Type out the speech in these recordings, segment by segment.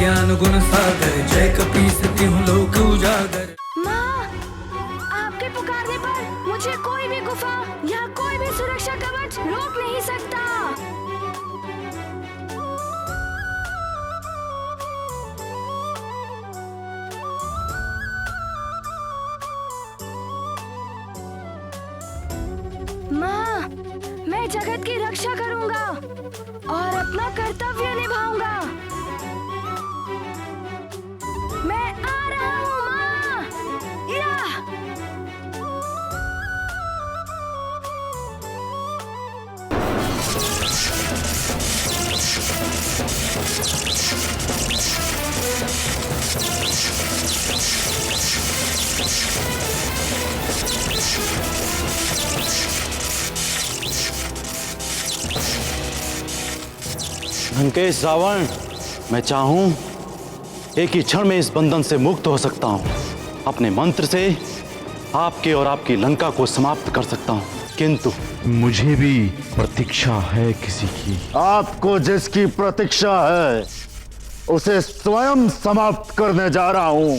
ज्ञान गुण सागर, जय कपीस तिहुँ लोक उजागर। माँ, आपके पुकारने पर मुझे कोई भी गुफा या कोई भी सुरक्षा कवच रोक नहीं सकता। माँ, मैं जगत की रक्षा करूंगा और अपना कर्तव्य निभाऊंगा। मैं आ रहा हूँ माँ। या! लंकेश रावण, मैं चाहूं एक ही क्षण में इस बंधन से मुक्त हो सकता हूं। अपने मंत्र से आपके और आपकी लंका को समाप्त कर सकता हूं, किंतु मुझे भी प्रतीक्षा है किसी की। आपको जिसकी प्रतीक्षा है उसे स्वयं समाप्त करने जा रहा हूं,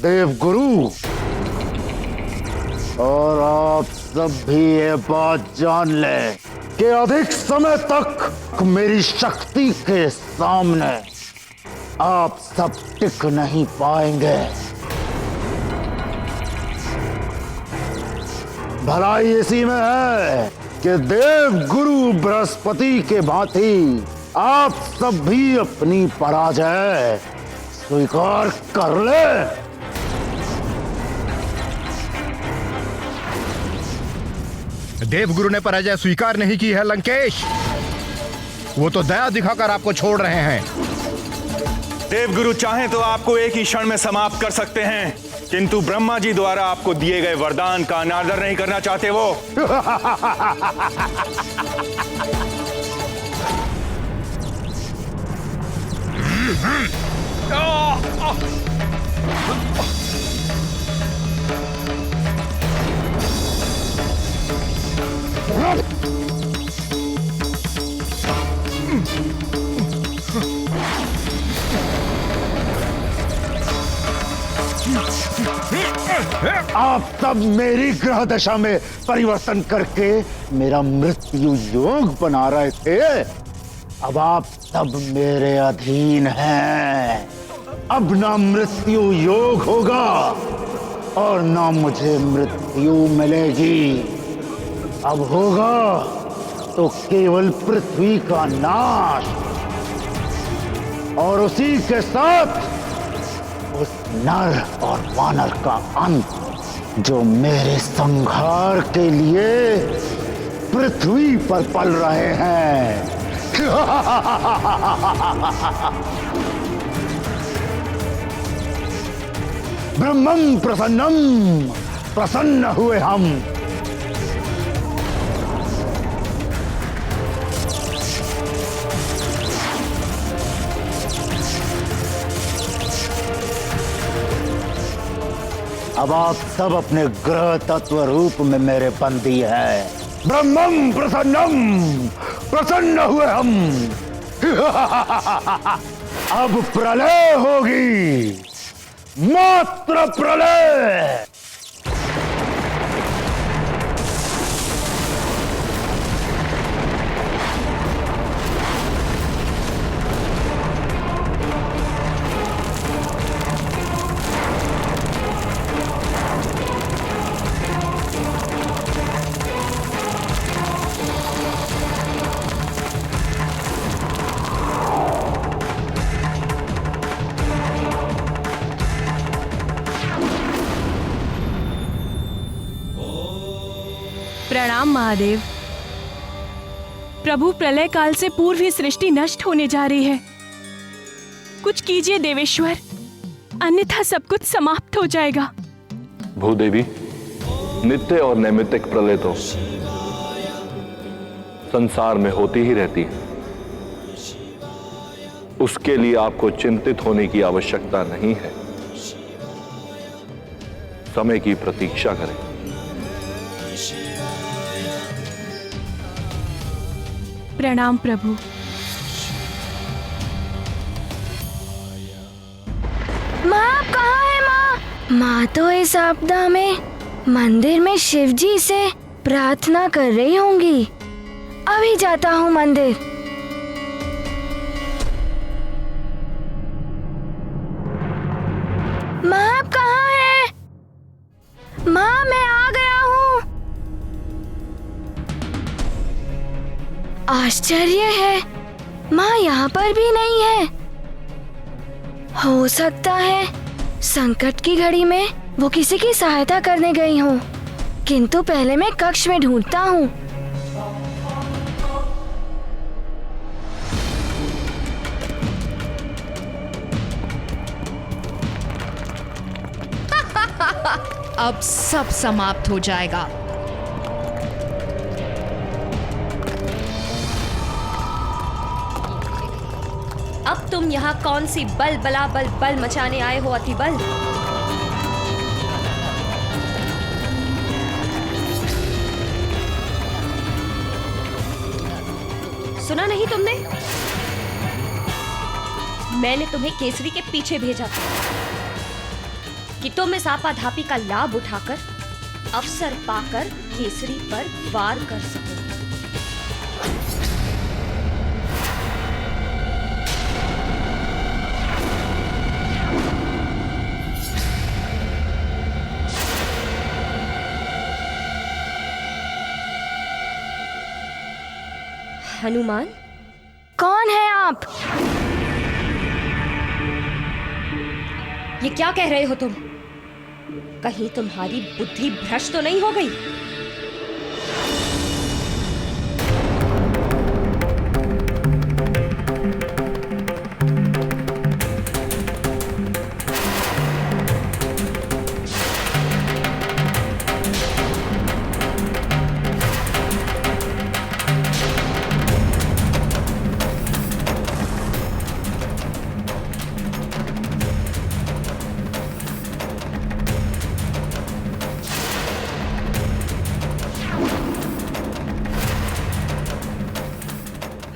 देवगुरु। और आप सब भी ये बात जान लें कि अधिक समय तक मेरी शक्ति के सामने आप सब टिक नहीं पाएंगे। भलाई इसी में है कि देव गुरु बृहस्पति के भांति आप सब भी अपनी पराजय स्वीकार कर ले। देवगुरु ने पराजय स्वीकार नहीं की है लंकेश, वो तो दया दिखाकर आपको छोड़ रहे हैं। देवगुरु चाहें तो आपको एक ही क्षण में समाप्त कर सकते हैं, किंतु ब्रह्मा जी द्वारा आपको दिए गए वरदान का अनादर नहीं करना चाहते वो। आप सब मेरी ग्रह दशा में परिवर्तन करके मेरा मृत्यु योग बना रहे थे। अब आप सब मेरे अधीन हैं। अब ना मृत्यु योग होगा और ना मुझे मृत्यु मिलेगी। अब होगा तो केवल पृथ्वी का नाश और उसी के साथ उस नर और वानर का अंत जो मेरे संहार के लिए पृथ्वी पर पल रहे हैं। ब्रह्मं प्रसन्नम, प्रसन्न हुए हम। अब आप सब अपने ग्रह तत्व रूप में मेरे बंदी हैं। ब्रह्मं प्रसन्नम, प्रसन्न हुए हम। अब प्रलय होगी, मात्र प्रलय। प्रणाम महादेव। प्रभु, प्रलय काल से पूर्व ही सृष्टि नष्ट होने जा रही है। कुछ कीजिए देवेश्वर, अन्यथा सब कुछ समाप्त हो जाएगा। भूदेवी, नित्य और नैमित्तिक प्रलय तो संसार में होती ही रहती है। उसके लिए आपको चिंतित होने की आवश्यकता नहीं है। समय की प्रतीक्षा करें। प्रणाम प्रभु। माँ आप कहाँ है माँ? माँ तो इस आपदा में मंदिर में शिव जी से प्रार्थना कर रही होंगी। अभी जाता हूँ मंदिर। माँ आप कहाँ हैं? माँ मैं आ गया हूँ। आश्चर्य है, माँ यहाँ पर भी नहीं है। हो सकता है संकट की घड़ी में वो किसी की सहायता करने गई हो, किंतु पहले मैं कक्ष में ढूंढता हूँ। अब सब समाप्त हो जाएगा। अब तुम यहाँ कौन सी बल बला बल बल मचाने आए हो अतिबल? सुना नहीं तुमने? मैंने तुम्हें केसरी के पीछे भेजा था कि तुम इस आपाधापी का लाभ उठाकर अवसर पाकर केसरी पर वार कर सको। हनुमान, कौन है आप? ये क्या कह रहे हो तुम? कहीं तुम्हारी बुद्धि भ्रष्ट तो नहीं हो गई?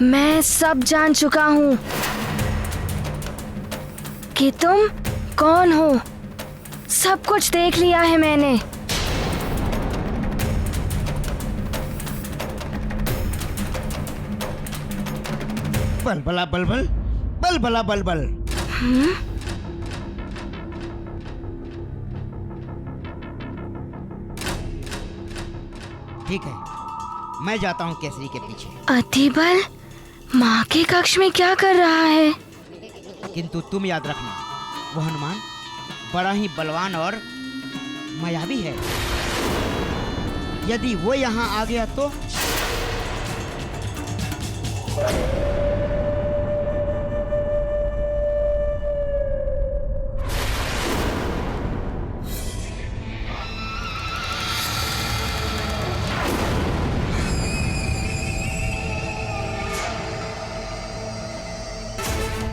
मैं सब जान चुका हूँ कि तुम कौन हो। सब कुछ देख लिया है मैंने। बल भला बल बल बल भला बल बल। ठीक है, मैं जाता हूँ केसरी के पीछे। अतिबल माँ के कक्ष में क्या कर रहा है? किंतु तुम याद रखना, वो हनुमान बड़ा ही बलवान और मायावी है। यदि वो यहाँ आ गया तो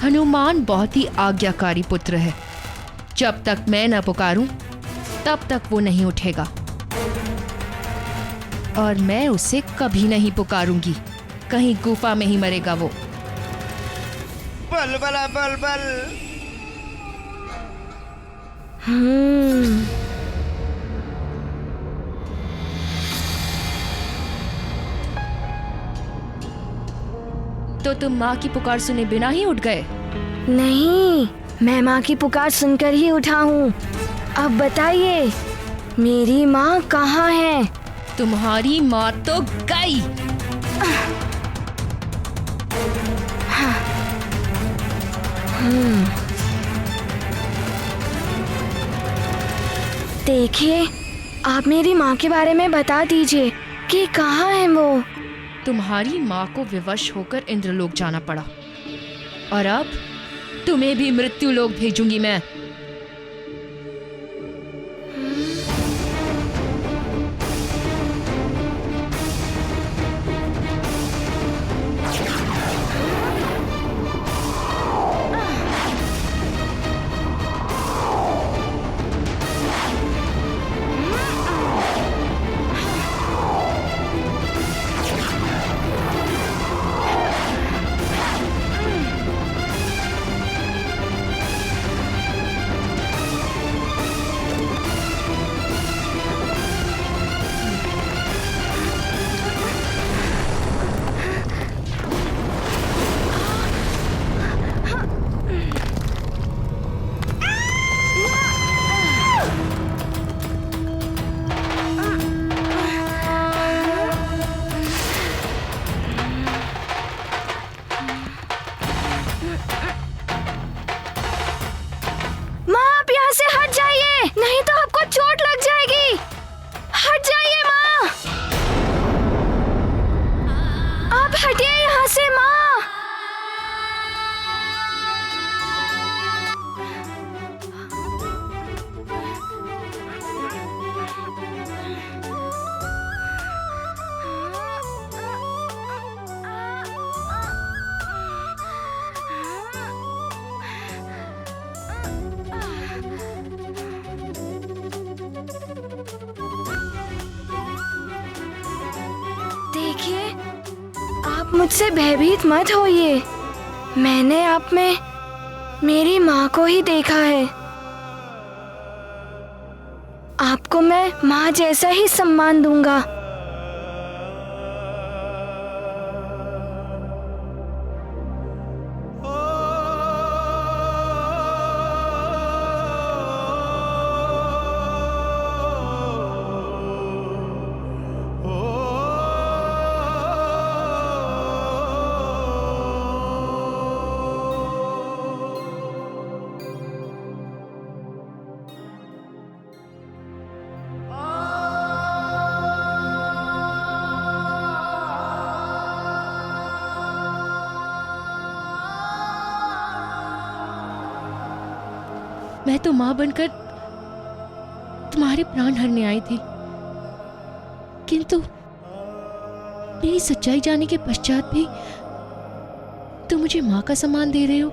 हनुमान बहुत ही आज्ञाकारी पुत्र है। जब तक मैं न पुकारूं, तब तक वो नहीं उठेगा और मैं उसे कभी नहीं पुकारूंगी। कहीं गुफा में ही मरेगा वो। बल बला बल बल। तो तुम माँ की पुकार सुने बिना ही उठ गए? नहीं, मैं माँ की पुकार सुनकर ही उठा हूँ। अब बताइए, मेरी माँ कहाँ है? तुम्हारी माँ तो गई। देखिए, आप मेरी माँ के बारे में बता दीजिए कि कहाँ है वो। तुम्हारी माँ को विवश होकर इंद्रलोक जाना पड़ा और अब तुम्हें भी मृत्यु लोक भेजूंगी मैं। मुझसे भयभीत मत होइए। मैंने आप में मेरी माँ को ही देखा है। आपको मैं माँ जैसा ही सम्मान दूंगा। मैं तो माँ बनकर तुम्हारे प्राण हरने आई थी, किंतु मेरी सच्चाई जाने के पश्चात भी तुम मुझे माँ का सम्मान दे रहे हो।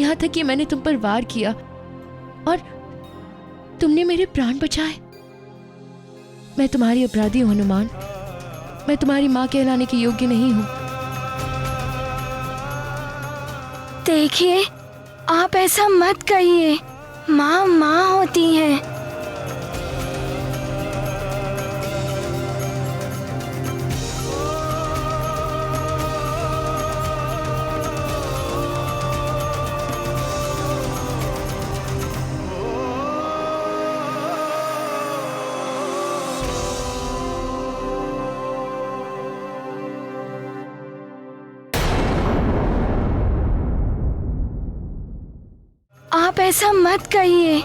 यहाँ तक कि मैंने तुम पर वार किया और तुमने मेरे प्राण बचाए। मैं तुम्हारी अपराधी हूँ हनुमान। मैं तुम्हारी माँ कहलाने के योग्य नहीं हूँ। देखिए, आप ऐसा मत कहिए। माँ माँ होती हैं। आप ऐसा मत कहिए।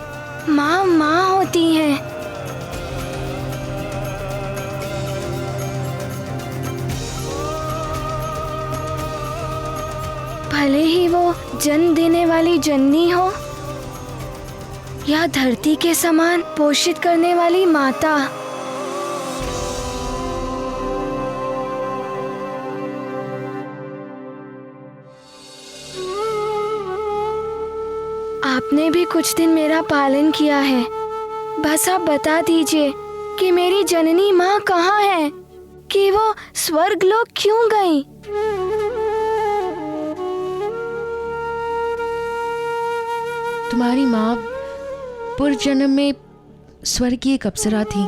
माँ माँ होती हैं। भले ही वो जन्म देने वाली जननी हो या धरती के समान पोषित करने वाली माता। आपने भी कुछ दिन मेरा पालन किया है। बस आप बता दीजिए कि मेरी जननी माँ कहाँ है, कि वो स्वर्गलोक क्यों गई? तुम्हारी माँ पूर्व जन्म में स्वर्ग की एक अप्सरा थी,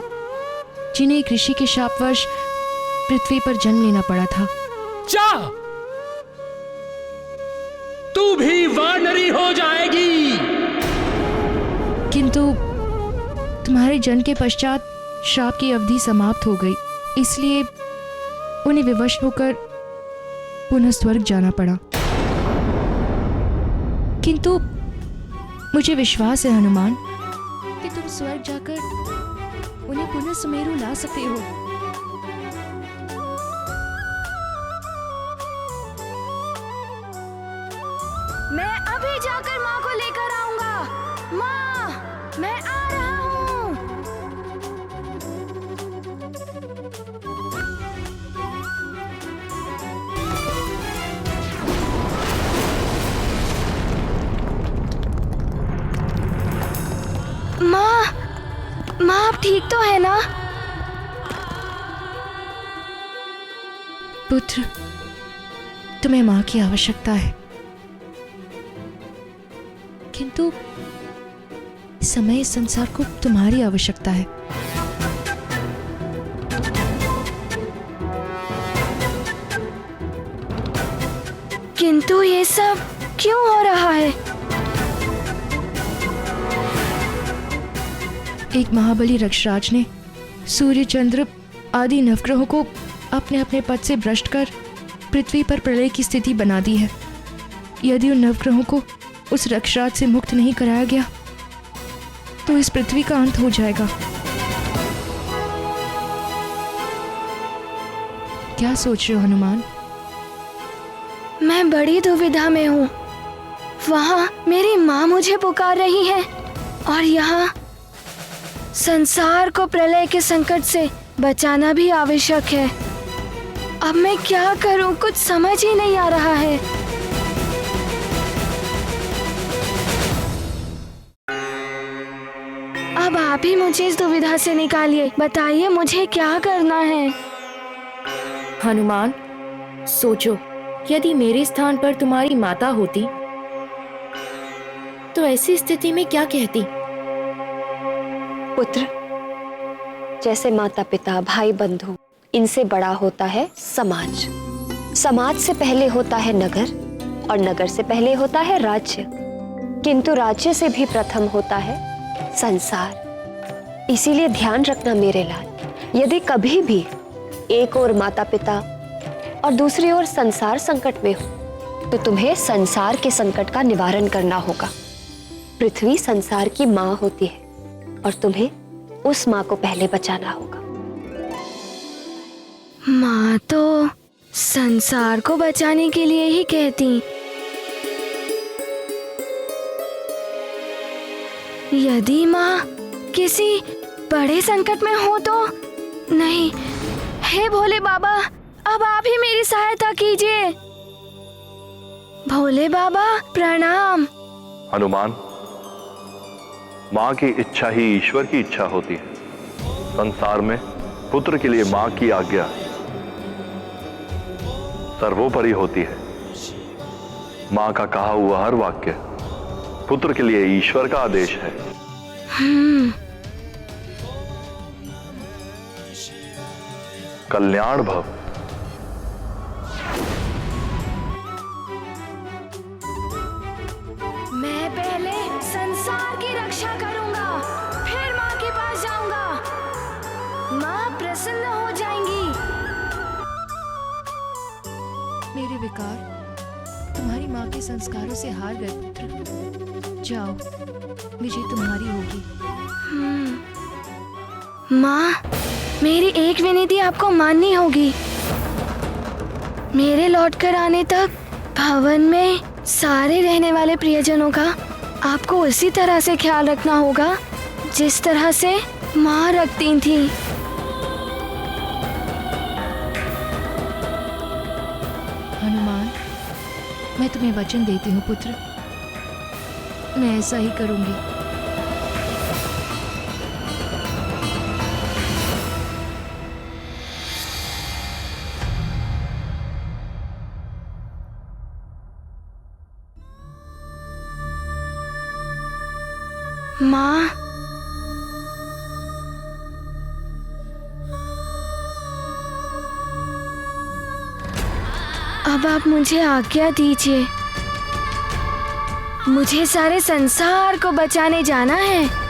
जिन्हें एक ऋषि के शापवश पृथ्वी पर जन्म लेना पड़ा था। जा, तू भी वानरी हो जाएगी। किंतु तुम्हारे जन्म के पश्चात श्राप की अवधि समाप्त हो गई, इसलिए उन्हें विवश होकर पुनः स्वर्ग जाना पड़ा। किंतु मुझे विश्वास है हनुमान कि तुम स्वर्ग जाकर उन्हें पुनः सुमेरु ला सकते हो। मैं अभी जाकर माँ को लेकर आऊंगा। माँ, मैं आ रहा हूँ। माँ, माँ आप ठीक तो है ना? पुत्र, तुम्हें माँ की आवश्यकता है, किंतु इस समय इस संसार को तुम्हारी आवश्यकता है। किंतु ये सब क्यों हो रहा है? एक महाबली रक्षराज ने सूर्य, चंद्र आदि नवग्रहों को अपने अपने पद से भ्रष्ट कर पृथ्वी पर प्रलय की स्थिति बना दी है। यदि उन नवग्रहों को उस रक्षराज से मुक्त नहीं कराया गया तो इस पृथ्वी का अंत हो जाएगा। क्या सोच रहे हो हनुमान? मैं बड़ी दुविधा में हूँ। वहाँ मेरी माँ मुझे पुकार रही है और यहाँ संसार को प्रलय के संकट से बचाना भी आवश्यक है। अब मैं क्या करूँ, कुछ समझ ही नहीं आ रहा है। अब आप आप ही मुझे इस दुविधा से निकालिए। बताइए मुझे क्या करना है। हनुमान, सोचो, यदि मेरे स्थान पर तुम्हारी माता होती तो ऐसी स्थिति में क्या कहती? पुत्र, जैसे माता पिता, भाई बंधु, इनसे बड़ा होता है समाज। समाज से पहले होता है नगर और नगर से पहले होता है राज्य, किंतु राज्य से भी प्रथम होता है संसार। इसीलिए ध्यान रखना मेरे लाल, यदि कभी भी एक ओर माता पिता और दूसरी ओर संसार संकट में हो तो तुम्हें संसार के संकट का निवारण करना होगा। पृथ्वी संसार की माँ होती है और तुम्हें उस माँ को पहले बचाना होगा। माँ तो संसार को बचाने के लिए ही कहती। यदि माँ किसी बड़े संकट में हो तो? नहीं, हे भोले बाबा, अब आप ही मेरी सहायता कीजिए। भोले बाबा प्रणाम। हनुमान, माँ की इच्छा ही ईश्वर की इच्छा होती है। संसार में पुत्र के लिए माँ की आज्ञा सर्वोपरि होती है। माँ का कहा हुआ हर वाक्य पुत्र के लिए ईश्वर का आदेश है। कल्याण भव। मैं पहले संसार की रक्षा करूंगा, फिर माँ के पास जाऊंगा। माँ प्रसन्न हो जाएंगी। मेरे विकार तुम्हारी माँ के संस्कारों से हार गए पुत्र। जाओ, विजय तुम्हारी होगी। माँ, मेरी एक विनती आपको माननी होगी। मेरे लौटकर आने तक भवन में सारे रहने वाले प्रियजनों का आपको उसी तरह से ख्याल रखना होगा जिस तरह से माँ रखती थी। हनुमान, मैं तुम्हें वचन देती हूँ पुत्र, मैं ऐसा ही करूंगी। माँ, अब आप मुझे आज्ञा दीजिए। मुझे सारे संसार को बचाने जाना है।